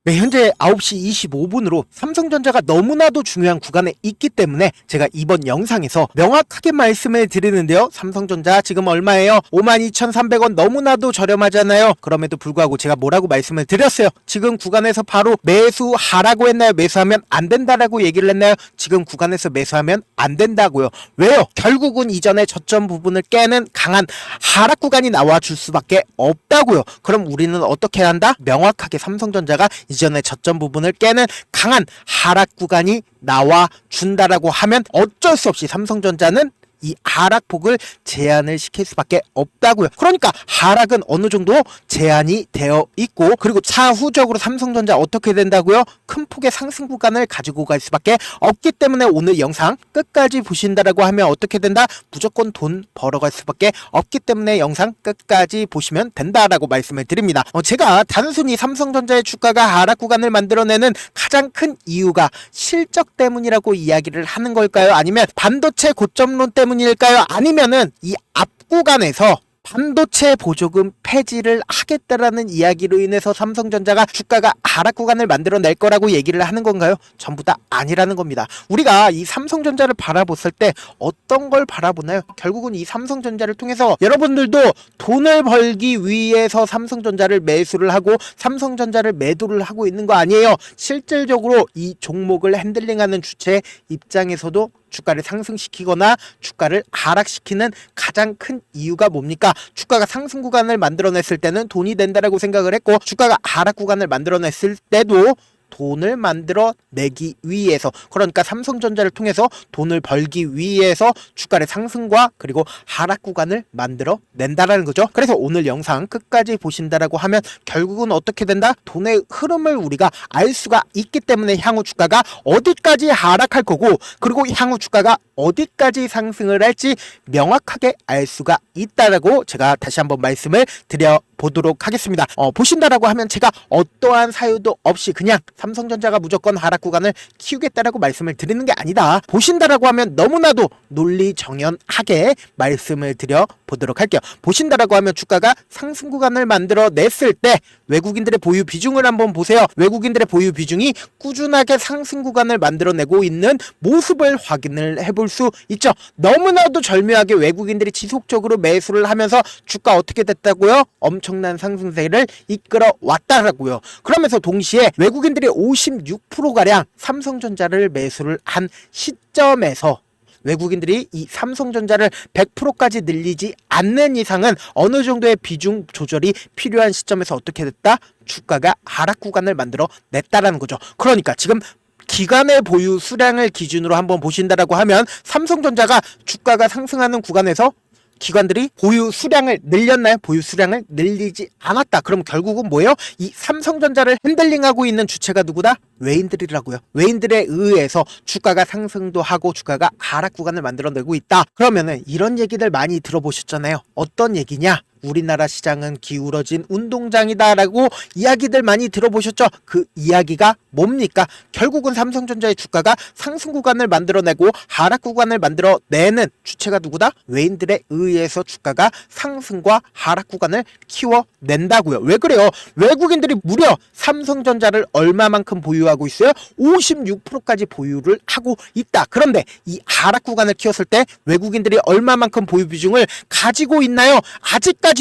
네, 현재 9시 25분으로 삼성전자가 너무나도 중요한 구간에 있기 때문에 제가 이번 영상에서 명확하게 말씀을 드리는데요. 삼성전자 지금 얼마예요? 52,300원 너무나도 저렴하잖아요. 그럼에도 불구하고 제가 뭐라고 말씀을 드렸어요? 지금 구간에서 바로 매수하라고 했나요? 매수하면 안 된다라고 얘기를 했나요? 지금 구간에서 매수하면 안 된다고요. 왜요? 결국은 이전에 저점 부분을 깨는 강한 하락 구간이 나와줄 수밖에 없다고요. 그럼 우리는 어떻게 한다? 명확하게 삼성전자가 이전에 저점 부분을 깨는 강한 하락 구간이 나와 준다라고 하면 어쩔 수 없이 삼성전자는 이 하락폭을 제한을 시킬 수밖에 없다고요. 그러니까 하락은 어느 정도 제한이 되어 있고, 그리고 차후적으로 삼성전자 어떻게 된다고요? 큰 폭의 상승 구간을 가지고 갈 수밖에 없기 때문에 오늘 영상 끝까지 보신다라고 하면 어떻게 된다? 무조건 돈 벌어갈 수밖에 없기 때문에 영상 끝까지 보시면 된다라고 말씀을 드립니다. 제가 단순히 삼성전자의 주가가 하락 구간을 만들어내는 가장 큰 이유가 실적 때문이라고 이야기를 하는 걸까요? 아니면 반도체 고점론 때문일까요? 아니면은 이 앞 구간에서 반도체 보조금 폐지를 하겠다라는 이야기로 인해서 삼성전자가 주가가 하락 구간을 만들어낼 거라고 얘기를 하는 건가요? 전부 다 아니라는 겁니다. 우리가 이 삼성전자를 바라봤을 때 어떤 걸 바라보나요? 결국은 이 삼성전자를 통해서 여러분들도 돈을 벌기 위해서 삼성전자를 매수를 하고 삼성전자를 매도를 하고 있는 거 아니에요? 실질적으로 이 종목을 핸들링하는 주체 입장에서도 주가를 상승시키거나 주가를 하락시키는 가장 큰 이유가 뭡니까? 주가가 상승 구간을 만들어냈을 때는 돈이 된다라고 생각을 했고, 주가가 하락 구간을 만들어냈을 때도 돈을 만들어내기 위해서, 그러니까 삼성전자를 통해서 돈을 벌기 위해서 주가의 상승과 그리고 하락 구간을 만들어낸다라는 거죠. 그래서 오늘 영상 끝까지 보신다라고 하면 결국은 어떻게 된다? 돈의 흐름을 우리가 알 수가 있기 때문에 향후 주가가 어디까지 하락할 거고, 그리고 향후 주가가 어디까지 상승을 할지 명확하게 알 수가 있다라고 제가 다시 한번 말씀을 드려보도록 하겠습니다. 보신다라고 하면 제가 어떠한 사유도 없이 그냥 삼성전자가 무조건 하락 구간을 키우겠다라고 말씀을 드리는 게 아니다. 보신다라고 하면 너무나도 논리정연하게 말씀을 드려보도록 할게요. 보신다라고 하면 주가가 상승 구간을 만들어냈을 때 외국인들의 보유 비중을 한번 보세요. 외국인들의 보유 비중이 꾸준하게 상승 구간을 만들어내고 있는 모습을 확인을 해볼 수 있죠. 너무나도 절묘하게 외국인들이 지속적으로 매수를 하면서 주가 어떻게 됐다고요? 엄청난 상승세를 이끌어 왔다라고요. 그러면서 동시에 외국인들이 56%가량 삼성전자를 매수를 한 시점에서 외국인들이 이 삼성전자를 100%까지 늘리지 않는 이상은 어느 정도의 비중 조절이 필요한 시점에서 어떻게 됐다? 주가가 하락 구간을 만들어 냈다라는 거죠. 그러니까 지금 기관의 보유 수량을 기준으로 한번 보신다라고 하면 삼성전자가 주가가 상승하는 구간에서 기관들이 보유 수량을 늘렸나요? 보유 수량을 늘리지 않았다. 그럼 결국은 뭐예요? 이 삼성전자를 핸들링하고 있는 주체가 누구다? 외인들이라고요. 외인들에 의해서 주가가 상승도 하고 주가가 하락 구간을 만들어내고 있다. 그러면은 이런 얘기들 많이 들어보셨잖아요. 어떤 얘기냐? 우리나라 시장은 기울어진 운동장이다라고 이야기들 많이 들어보셨죠? 그 이야기가 뭡니까? 결국은 삼성전자의 주가가 상승 구간을 만들어내고 하락 구간을 만들어내는 주체가 누구다? 외인들에 의해서 주가가 상승과 하락 구간을 키워낸다고요. 왜 그래요? 외국인들이 무려 삼성전자를 얼마만큼 보유하고 있어요? 56%까지 보유를 하고 있다. 그런데 이 하락 구간을 키웠을 때 외국인들이 얼마만큼 보유 비중을 가지고 있나요? 아직까지도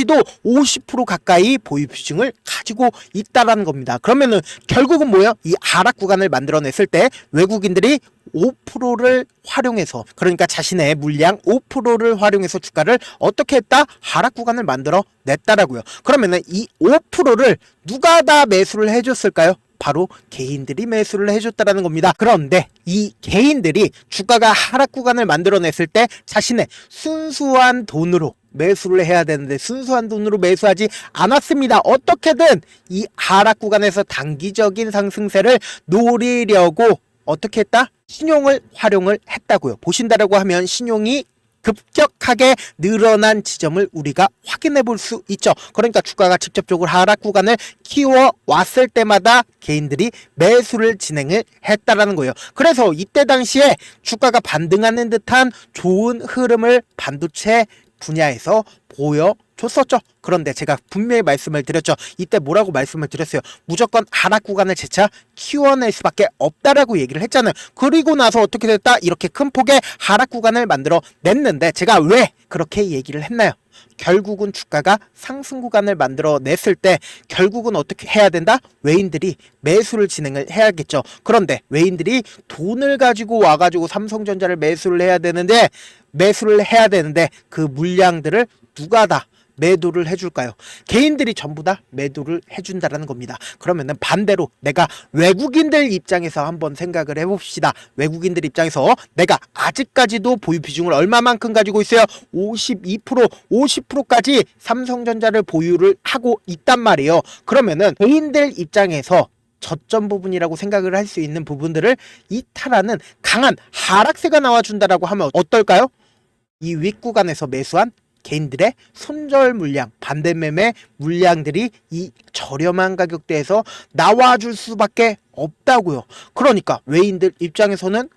50% 가까이 보유 비중을 가지고 있다라는 겁니다. 그러면은 결국은 뭐예요? 이 하락 구간을 만들어냈을 때 외국인들이 5%를 활용해서, 그러니까 자신의 물량 5%를 활용해서 주가를 어떻게 했다? 하락 구간을 만들어 냈다라고요. 그러면은 이 5%를 누가 다 매수를 해줬을까요? 바로 개인들이 매수를 해줬다라는 겁니다. 그런데 이 개인들이 주가가 하락 구간을 만들어냈을 때 자신의 순수한 돈으로 매수를 해야 되는데 순수한 돈으로 매수하지 않았습니다. 어떻게든 이 하락 구간에서 단기적인 상승세를 노리려고 어떻게 했다? 신용을 활용을 했다고요. 보신다라고 하면 신용이 급격하게 늘어난 지점을 우리가 확인해 볼 수 있죠. 그러니까 주가가 직접적으로 하락 구간을 키워왔을 때마다 개인들이 매수를 진행을 했다라는 거예요. 그래서 이때 당시에 주가가 반등하는 듯한 좋은 흐름을 반도체 분야에서 보여 줬었죠. 그런데 제가 분명히 말씀을 드렸죠. 이때 뭐라고 말씀을 드렸어요. 무조건 하락 구간을 재차 키워낼 수밖에 없다라고 얘기를 했잖아요. 그리고 나서 어떻게 됐다? 이렇게 큰 폭의 하락 구간을 만들어 냈는데 제가 왜 그렇게 얘기를 했나요? 결국은 주가가 상승 구간을 만들어 냈을 때 결국은 어떻게 해야 된다? 외인들이 매수를 진행을 해야겠죠. 그런데 외인들이 돈을 가지고 와가지고 삼성전자를 매수를 해야 되는데 그 물량들을 누가 다 매도를 해줄까요? 개인들이 전부 다 매도를 해준다라는 겁니다. 그러면은 반대로 내가 외국인들 입장에서 한번 생각을 해봅시다. 외국인들 입장에서 내가 아직까지도 보유 비중을 얼마만큼 가지고 있어요? 52%, 50%까지 삼성전자를 보유를 하고 있단 말이에요. 그러면은 개인들 입장에서 저점 부분이라고 생각을 할 수 있는 부분들을 이탈하는 강한 하락세가 나와준다라고 하면 어떨까요? 이 윗구간에서 매수한 개인들의 손절 물량, 반대 매매 물량들이 이 저렴한 가격대에서 나와줄 수밖에 없다고요. 그러니까 외인들 입장에서는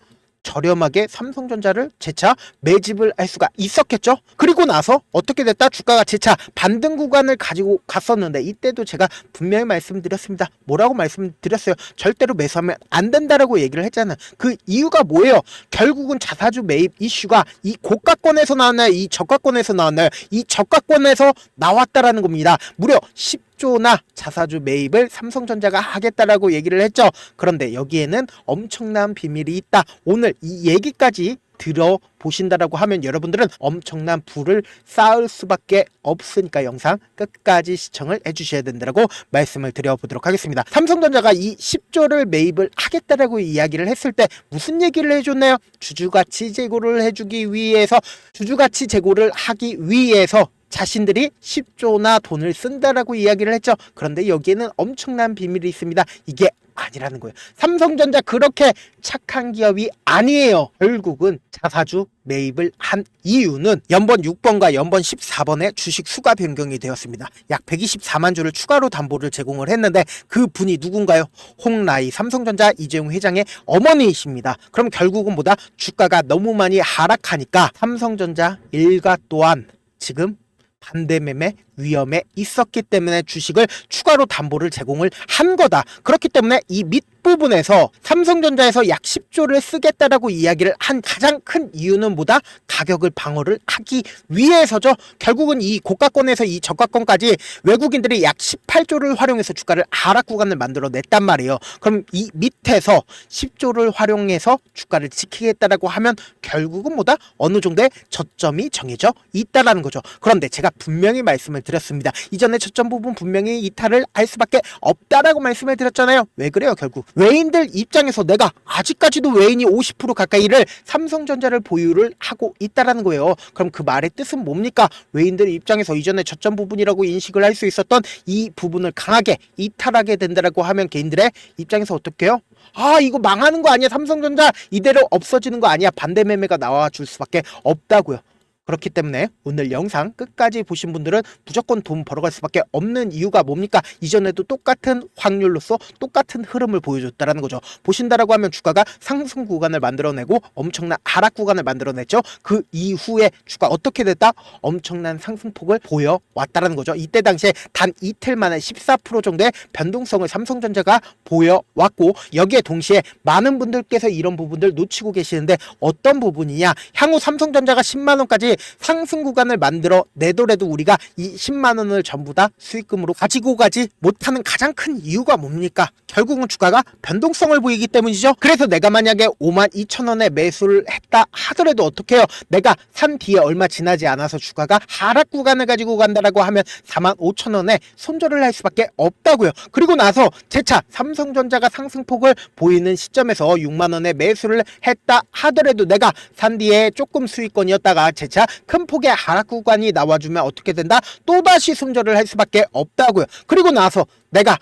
저렴하게 삼성전자를 재차 매집을 할 수가 있었겠죠. 그리고 나서 어떻게 됐다? 주가가 재차 반등 구간을 가지고 갔었는데 이때도 제가 분명히 말씀드렸습니다. 뭐라고 말씀드렸어요? 절대로 매수하면 안 된다라고 얘기를 했잖아요. 그 이유가 뭐예요? 결국은 자사주 매입 이슈가 이 고가권에서 나왔나요? 이 저가권에서 나왔나요? 이 저가권에서 나왔다라는 겁니다. 무려 10조나 자사주 매입을 삼성전자가 하겠다라고 얘기를 했죠. 그런데 여기에는 엄청난 비밀이 있다. 오늘 이 얘기까지 들어보신다라고 하면 여러분들은 엄청난 부를 쌓을 수밖에 없으니까 영상 끝까지 시청을 해주셔야 된다고 말씀을 드려보도록 하겠습니다. 삼성전자가 이 10조를 매입을 하겠다라고 이야기를 했을 때 무슨 얘기를 해줬나요? 주주가치 제고를 해주기 위해서 주주가치 제고를 하기 위해서 자신들이 10조나 돈을 쓴다라고 이야기를 했죠. 그런데 여기에는 엄청난 비밀이 있습니다. 이게 아니라는 거예요. 삼성전자 그렇게 착한 기업이 아니에요. 결국은 자사주 매입을 한 이유는 연번 6번과 연번 14번의 주식 수가 변경이 되었습니다. 약 124만 주를 추가로 담보를 제공을 했는데 그 분이 누군가요? 홍라이 삼성전자 이재용 회장의 어머니이십니다. 그럼 결국은 뭐다? 주가가 너무 많이 하락하니까 삼성전자 일가 또한 지금 반대 매매 위험에 있었기 때문에 주식을 추가로 담보를 제공을 한 거다. 그렇기 때문에 이 밑부분에서 삼성전자에서 약 10조를 쓰겠다라고 이야기를 한 가장 큰 이유는 뭐다? 가격을 방어를 하기 위해서죠. 결국은 이 고가권에서 이 저가권까지 외국인들이 약 18조를 활용해서 주가를 하락 구간을 만들어냈단 말이에요. 그럼 이 밑에서 10조를 활용해서 주가를 지키겠다라고 하면 결국은 뭐다? 어느 정도의 저점이 정해져 있다라는 거죠. 그런데 제가 분명히 말씀을 드렸습니다. 이전에 저점 부분 분명히 이탈을 할 수밖에 없다라고 말씀을 드렸잖아요. 왜 그래요? 결국 외인들 입장에서 내가 아직까지도 외인이 50% 가까이를 삼성전자를 보유를 하고 있다라는 거예요. 그럼 그 말의 뜻은 뭡니까? 외인들 입장에서 이전에 저점 부분이라고 인식을 할 수 있었던 이 부분을 강하게 이탈하게 된다라고 하면 개인들의 입장에서 어떻게 해요? 아, 이거 망하는 거 아니야? 삼성전자 이대로 없어지는 거 아니야? 반대 매매가 나와줄 수밖에 없다고요. 그렇기 때문에 오늘 영상 끝까지 보신 분들은 무조건 돈 벌어갈 수밖에 없는 이유가 뭡니까? 이전에도 똑같은 확률로서 똑같은 흐름을 보여줬다라는 거죠. 보신다라고 하면 주가가 상승 구간을 만들어내고 엄청난 하락 구간을 만들어냈죠. 그 이후에 주가 어떻게 됐다? 엄청난 상승폭을 보여왔다라는 거죠. 이때 당시에 단 이틀 만에 14% 정도의 변동성을 삼성전자가 보여왔고 여기에 동시에 많은 분들께서 이런 부분들 놓치고 계시는데 어떤 부분이냐? 향후 삼성전자가 10만원까지 상승 구간을 만들어 내더라도 우리가 이 10만원을 전부 다 수익금으로 가지고 가지 못하는 가장 큰 이유가 뭡니까? 결국은 주가가 변동성을 보이기 때문이죠. 그래서 내가 만약에 52,000원에 매수를 했다 하더라도 어떻게 해요? 내가 산 뒤에 얼마 지나지 않아서 주가가 하락 구간을 가지고 간다라고 하면 45,000원에 손절을 할 수밖에 없다고요. 그리고 나서 재차 삼성전자가 상승폭을 보이는 시점에서 6만원에 매수를 했다 하더라도 내가 산 뒤에 조금 수익권이었다가 재차 큰 폭의 하락 구간이 나와주면 어떻게 된다? 또다시 손절을 할 수밖에 없다고요. 그리고 나서 내가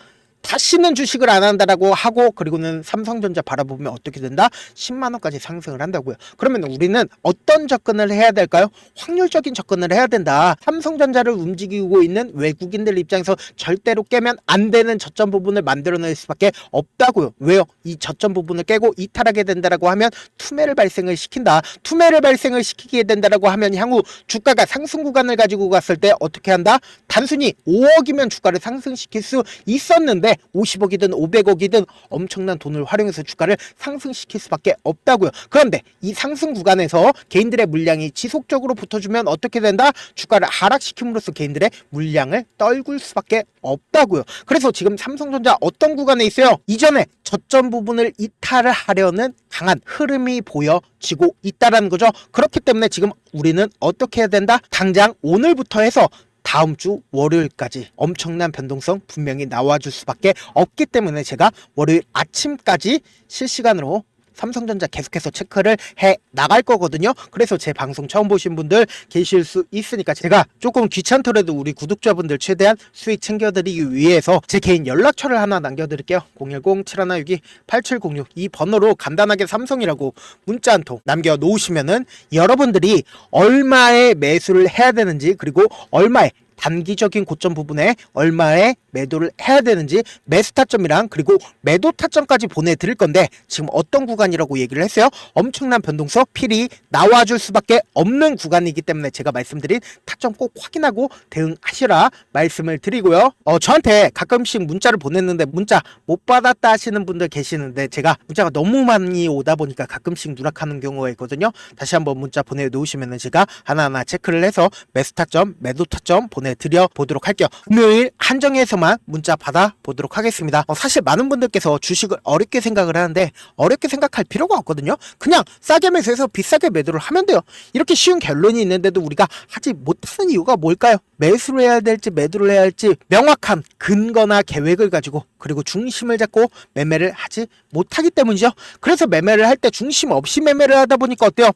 다시는 주식을 안 한다라고 하고, 그리고는 삼성전자 바라보면 어떻게 된다? 10만원까지 상승을 한다고요. 그러면 우리는 어떤 접근을 해야 될까요? 확률적인 접근을 해야 된다. 삼성전자를 움직이고 있는 외국인들 입장에서 절대로 깨면 안 되는 저점 부분을 만들어낼 수밖에 없다고요. 왜요? 이 저점 부분을 깨고 이탈하게 된다라고 하면 투매를 발생을 시킨다. 투매를 발생을 시키게 된다라고 하면 향후 주가가 상승 구간을 가지고 갔을 때 어떻게 한다? 단순히 5억이면 주가를 상승시킬 수 있었는데 50억이든 500억이든 엄청난 돈을 활용해서 주가를 상승시킬 수밖에 없다고요. 그런데 이 상승 구간에서 개인들의 물량이 지속적으로 붙어주면 어떻게 된다? 주가를 하락시킴으로써 개인들의 물량을 떨굴 수밖에 없다고요. 그래서 지금 삼성전자 어떤 구간에 있어요? 이전에 저점 부분을 이탈을 하려는 강한 흐름이 보여지고 있다라는 거죠. 그렇기 때문에 지금 우리는 어떻게 해야 된다? 당장 오늘부터 해서 다음 주 월요일까지 엄청난 변동성 분명히 나와줄 수밖에 없기 때문에 제가 월요일 아침까지 실시간으로 삼성전자 계속해서 체크를 해 나갈 거거든요. 그래서 제 방송 처음 보신 분들 계실 수 있으니까 제가 조금 귀찮더라도 우리 구독자분들 최대한 수익 챙겨드리기 위해서 제 개인 연락처를 하나 남겨드릴게요. 010-7162-8706 이 번호로 간단하게 삼성이라고 문자 한 통 남겨놓으시면은 여러분들이 얼마에 매수를 해야 되는지, 그리고 얼마에 단기적인 고점 부분에 얼마에 매도를 해야 되는지 매수 타점이랑 그리고 매도 타점까지 보내드릴 건데, 지금 어떤 구간이라고 얘기를 했어요? 엄청난 변동성 필히 나와줄 수밖에 없는 구간이기 때문에 제가 말씀드린 타점 꼭 확인하고 대응하시라 말씀을 드리고요. 저한테 가끔씩 문자를 보냈는데 문자 못 받았다 하시는 분들 계시는데, 제가 문자가 너무 많이 오다 보니까 가끔씩 누락하는 경우가 있거든요. 다시 한번 문자 보내놓으시면 제가 하나하나 체크를 해서 매수 타점, 매도 타점 보내드려 보도록 할게요. 금요일 한정해서만 문자 받아보도록 하겠습니다. 사실 많은 분들께서 주식을 어렵게 생각을 하는데 어렵게 생각할 필요가 없거든요. 그냥 싸게 매수해서 비싸게 매도를 하면 돼요. 이렇게 쉬운 결론이 있는데도 우리가 하지 못하는 이유가 뭘까요? 매수를 해야 될지 매도를 해야 할지 명확한 근거나 계획을 가지고, 그리고 중심을 잡고 매매를 하지 못하기 때문이죠. 그래서 매매를 할 때 중심 없이 매매를 하다 보니까 어때요?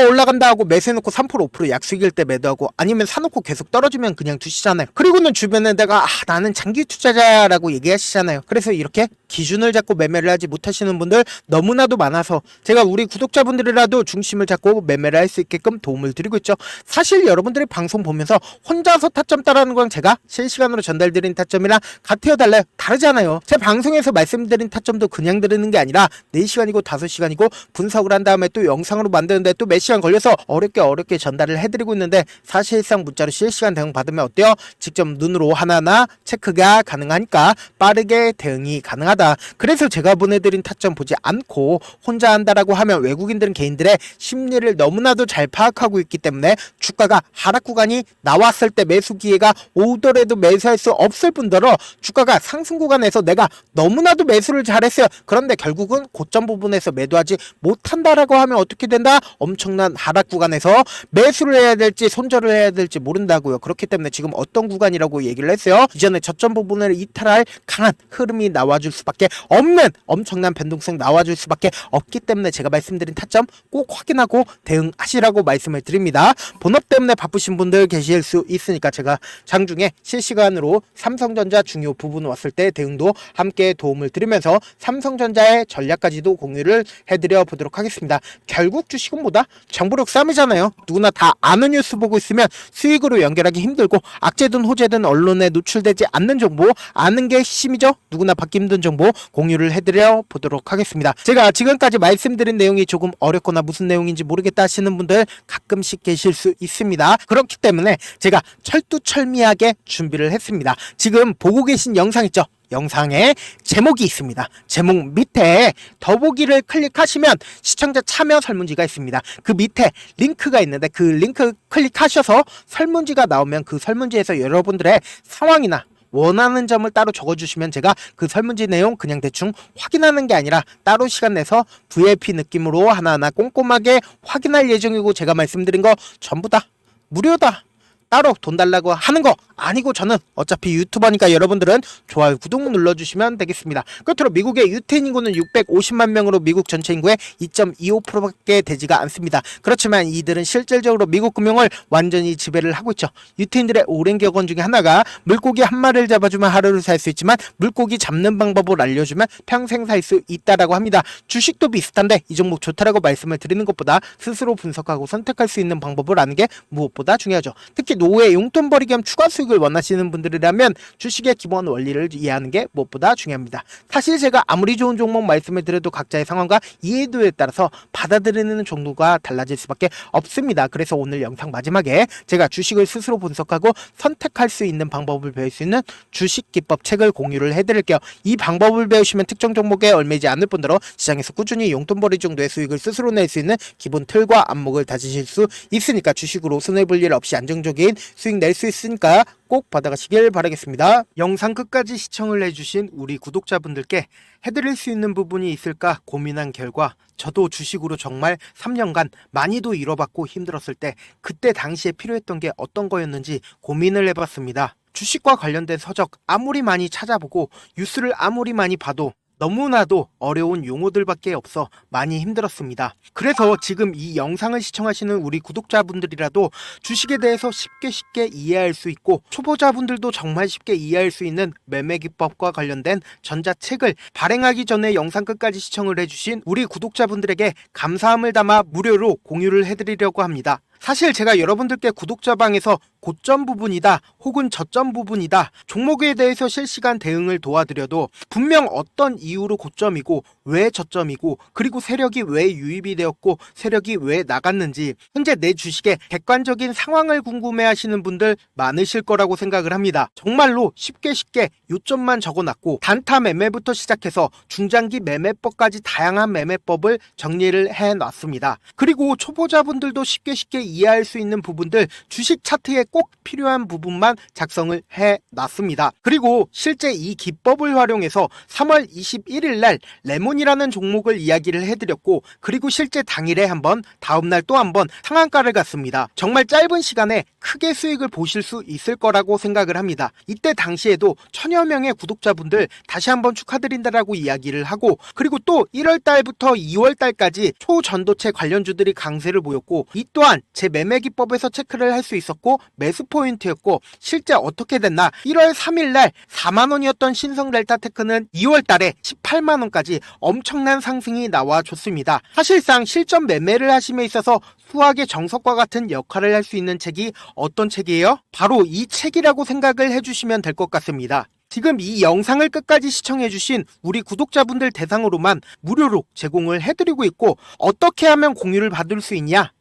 올라간다 하고 매수해놓고 3% 5% 약수익일 때 매도하고, 아니면 사놓고 계속 떨어지면 그냥 두시잖아요. 그리고는 주변에 내가 나는 장기 투자자라고 얘기하시잖아요. 그래서 이렇게 기준을 잡고 매매를 하지 못하시는 분들 너무나도 많아서 제가 우리 구독자분들이라도 중심을 잡고 매매를 할 수 있게끔 도움을 드리고 있죠. 사실 여러분들이 방송 보면서 혼자서 타점 따라하는 건 제가 실시간으로 전달드린 타점이랑 같아요, 달라요? 다르잖아요. 제 방송에서 말씀드린 타점도 그냥 들으는 게 아니라 4시간이고 5시간이고 분석을 한 다음에 또 영상으로 만드는데 또 몇 시간 걸려서 어렵게 전달을 해드리고 있는데, 사실상 문자로 실시간 대응 받으면 어때요? 직접 눈으로 하나하나 체크가 가능하니까 빠르게 대응이 가능하다. 그래서 제가 보내드린 타점 보지 않고 혼자 한다라고 하면 외국인들은 개인들의 심리를 너무나도 잘 파악하고 있기 때문에 주가가 하락 구간이 나왔을 때 매수 기회가 오더라도 매수할 수 없을 뿐더러 주가가 상승 구간에서 내가 너무나도 매수를 잘했어요. 그런데 결국은 고점 부분에서 매도하지 못한다라고 하면 어떻게 된다? 엄청난 하락 구간에서 매수를 해야 될지 손절을 해야 될지 모른다고요. 그렇기 때문에 지금 어떤 구간이라고 얘기를 했어요? 이전에 저점 부분을 이탈할 강한 흐름이 나와줄 수밖에 없는 엄청난 변동성 나와줄 수밖에 없기 때문에 제가 말씀드린 타점 꼭 확인하고 대응하시라고 말씀을 드립니다. 본업 때문에 바쁘신 분들 계실 수 있으니까 제가 장중에 실시간으로 삼성전자 중요 부분 왔을 때 대응도 함께 도움을 드리면서 삼성전자의 전략까지도 공유를 해드려 보도록 하겠습니다. 결국 주식은 뭐다? 정보력 싸움이잖아요. 누구나 다 아는 뉴스 보고 있으면 수익으로 연결하기 힘들고, 악재든 호재든 언론에 노출되지 않는 정보 아는 게 핵심이죠. 누구나 받기 힘든 정보 공유를 해드려 보도록 하겠습니다. 제가 지금까지 말씀드린 내용이 조금 어렵거나 무슨 내용인지 모르겠다 하시는 분들 가끔씩 계실 수 있습니다. 그렇기 때문에 제가 철두철미하게 준비를 했습니다. 지금 보고 계신 영상 있죠? 영상에 제목이 있습니다. 제목 밑에 더보기를 클릭하시면 시청자 참여 설문지가 있습니다. 그 밑에 링크가 있는데 그 링크 클릭하셔서 설문지가 나오면 그 설문지에서 여러분들의 상황이나 원하는 점을 따로 적어주시면 제가 그 설문지 내용 그냥 대충 확인하는 게 아니라 따로 시간 내서 VIP 느낌으로 하나하나 꼼꼼하게 확인할 예정이고, 제가 말씀드린 거 전부 다 무료다. 따로 돈 달라고 하는 거 아니고 저는 어차피 유튜버니까 여러분들은 좋아요, 구독 눌러주시면 되겠습니다. 끝으로 미국의 유태인 인구는 650만 명으로 미국 전체 인구의 2.25%밖에 되지가 않습니다. 그렇지만 이들은 실질적으로 미국 금융을 완전히 지배를 하고 있죠. 유태인들의 오랜 격언 중에 하나가 물고기 한 마리를 잡아주면 하루를 살 수 있지만 물고기 잡는 방법을 알려주면 평생 살 수 있다라고 합니다. 주식도 비슷한데 이 종목 좋다라고 말씀을 드리는 것보다 스스로 분석하고 선택할 수 있는 방법을 아는 게 무엇보다 중요하죠. 특히 노후에 용돈벌이 겸 추가 수익을 원하시는 분들이라면 주식의 기본 원리를 이해하는 게 무엇보다 중요합니다. 사실 제가 아무리 좋은 종목 말씀을 드려도 각자의 상황과 이해도에 따라서 받아들이는 정도가 달라질 수밖에 없습니다. 그래서 오늘 영상 마지막에 제가 주식을 스스로 분석하고 선택할 수 있는 방법을 배울 수 있는 주식 기법 책을 공유를 해드릴게요. 이 방법을 배우시면 특정 종목에 얽매이지 않을 뿐더러 시장에서 꾸준히 용돈벌이 정도의 수익을 스스로 낼 수 있는 기본 틀과 안목을 다지실 수 있으니까 주식으로 손해볼 일 없이 안정적인 수익 낼 수 있으니까 꼭 받아가시길 바라겠습니다. 영상 끝까지 시청을 해주신 우리 구독자분들께 해드릴 수 있는 부분이 있을까 고민한 결과 저도 주식으로 정말 3년간 많이도 잃어봤고 힘들었을 때 그때 당시에 필요했던 게 어떤 거였는지 고민을 해봤습니다. 주식과 관련된 서적 아무리 많이 찾아보고 뉴스를 아무리 많이 봐도 너무나도 어려운 용어들밖에 없어 많이 힘들었습니다. 그래서 지금 이 영상을 시청하시는 우리 구독자분들이라도 주식에 대해서 쉽게 이해할 수 있고 초보자분들도 정말 쉽게 이해할 수 있는 매매 기법과 관련된 전자책을 발행하기 전에 영상 끝까지 시청을 해주신 우리 구독자분들에게 감사함을 담아 무료로 공유를 해드리려고 합니다. 사실 제가 여러분들께 구독자방에서 고점 부분이다 혹은 저점 부분이다 종목에 대해서 실시간 대응을 도와드려도 분명 어떤 이유로 고점이고 왜 저점이고 그리고 세력이 왜 유입이 되었고 세력이 왜 나갔는지 현재 내 주식의 객관적인 상황을 궁금해 하시는 분들 많으실 거라고 생각을 합니다. 정말로 쉽게 요점만 적어놨고 단타 매매부터 시작해서 중장기 매매법까지 다양한 매매법을 정리를 해놨습니다. 그리고 초보자분들도 쉽게 이해할 수 있는 부분들 주식 차트에 꼭 필요한 부분만 작성을 해놨습니다. 그리고 실제 이 기법을 활용해서 3월 21일 날 레몬이라는 종목을 이야기를 해드렸고 그리고 실제 당일에 한번 다음날 또 한번 상한가를 갔습니다. 정말 짧은 시간에 크게 수익을 보실 수 있을 거라고 생각을 합니다. 이때 당시에도 1000여 명의 구독자분들 다시 한번 축하드린다라고 이야기를 하고 그리고 또 1월 달부터 2월 달까지 초전도체 관련주들이 강세를 보였고 이 또한 제 매매 기법에서 체크를 할 수 있었고 매수 포인트였고 실제 어떻게 됐나 1월 3일 날 4만원이었던 신성 델타테크는 2월 달에 18만원까지 엄청난 상승이 나와줬습니다. 사실상 실전 매매를 하심에 있어서 수학의 정석과 같은 역할을 할 수 있는 책이 어떤 책이에요? 바로 이 책이라고 생각을 해주시면 될 것 같습니다. 지금 이 영상을 끝까지 시청해주신 우리 구독자분들 대상으로만 무료로 제공을 해드리고 있고 어떻게 하면 공유를 받을 수 있냐?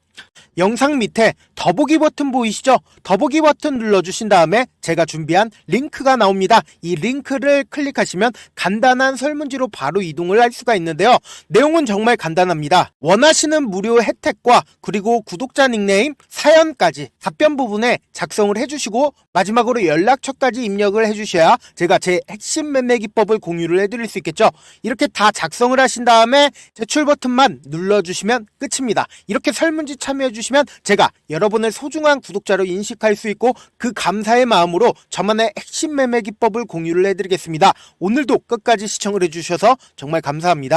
영상 밑에 더보기 버튼 보이시죠? 더보기 버튼 눌러주신 다음에 제가 준비한 링크가 나옵니다. 이 링크를 클릭하시면 간단한 설문지로 바로 이동을 할 수가 있는데요. 내용은 정말 간단합니다. 원하시는 무료 혜택과 그리고 구독자 닉네임, 사연까지 답변 부분에 작성을 해주시고 마지막으로 연락처까지 입력을 해주셔야 제가 제 핵심 매매 기법을 공유를 해드릴 수 있겠죠. 이렇게 다 작성을 하신 다음에 제출 버튼만 눌러주시면 끝입니다. 이렇게 설문지 참여해주시면 제가 여러분을 소중한 구독자로 인식할 수 있고 그 감사의 마음으로 저만의 핵심 매매 기법을 공유를 해드리겠습니다. 오늘도 끝까지 시청을 해주셔서 정말 감사합니다.